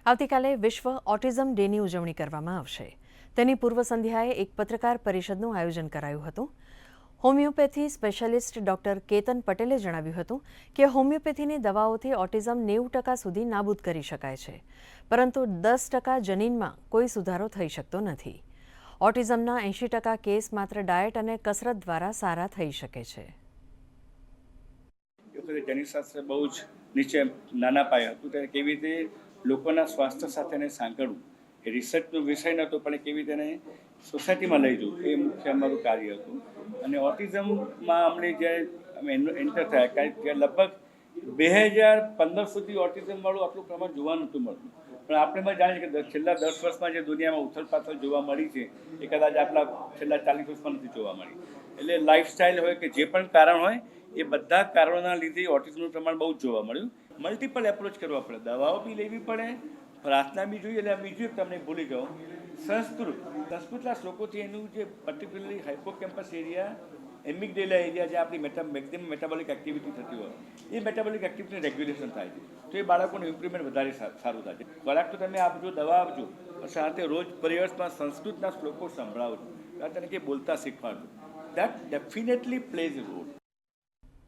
આવતીકાલે વિશ્વ ઓટિઝમ ડેની ઉજવણી કરવામાં આવશે। તેની પૂર્વ સંધ્યાએ એક પત્રકાર પરિષદનું આયોજન કરાયું હતું। હોમિયોપેથી સ્પેશિયાલિસ્ટ ડોક્ટર કેતન પટેલે જણાવ્યું હતું કે હોમિયોપેથીની દવાઓથી ઓટિઝમ 90% સુધી નાબૂદ કરી શકાય છે, પરંતુ 10% જનીનમાં કોઈ સુધારો થઈ શકતો નથી। ઓટિઝમના 80% કેસ માત્ર ડાયટ અને કસરત દ્વારા સારા થઈ શકે છે। જનીશાસ્ત્ર બહુ જ નીચે નાના પાયે હતું, ત્યારે કેવી રીતે લોકોના સ્વાસ્થ્ય સાથે સાંકળવું એ રિસર્ચનો વિષય નહોતો, પણ કેવી રીતે સોસાયટીમાં લઈ જવું એ મુખ્ય અમારું કાર્ય હતું। અને ઓટિઝમમાં અમને જ્યારે અમે એન્ટર થયા, કારણ કે લગભગ 2015 સુધી ઓટિઝમવાળું આટલું પ્રમાણ જોવા નહોતું મળતું, પણ આપણે પણ જાણીએ કે છેલ્લા 10 વર્ષમાં જે દુનિયામાં ઉથલપાથલ જોવા મળી છે એ કદાચ આટલા છેલ્લા 40 વર્ષમાં નથી જોવા મળી। એટલે લાઇફસ્ટાઇલ હોય કે જે પણ કારણ હોય, એ બધા કારણોના લીધે ઓટિઝમનું પ્રમાણ બહુ જ જોવા મળ્યું। મલ્ટિપલ એપ્રોચ કરવા પડે, દવાઓ બી લેવી પડે, પ્રાર્થના બી જોઈએ। એટલે બીજું એક તમને ભૂલી જાઉં, સંસ્કૃતના શ્લોકોથી એનું જે પર્ટિક્યુલરલી હાઇપોકેમ્પસ એરિયા, એમિગડેલા એરિયા, જે આપણી મેક્સિમમ મેટાબોલિક એક્ટિવિટી થતી હોય, એ મેટાબોલિક એક્ટિવિટીનું રેગ્યુલેશન થાય છે, તો એ બાળકોનું ઇમ્પ્રુવમેન્ટ વધારે સારું થાય છે। ખોરાક તો તમે આપજો, દવા આપજો, સાથે રોજ પરિવારમાં સંસ્કૃતના શ્લોકો સંભળાવજો, તને કે બોલતા શીખવાડજો। That definitely plays a role.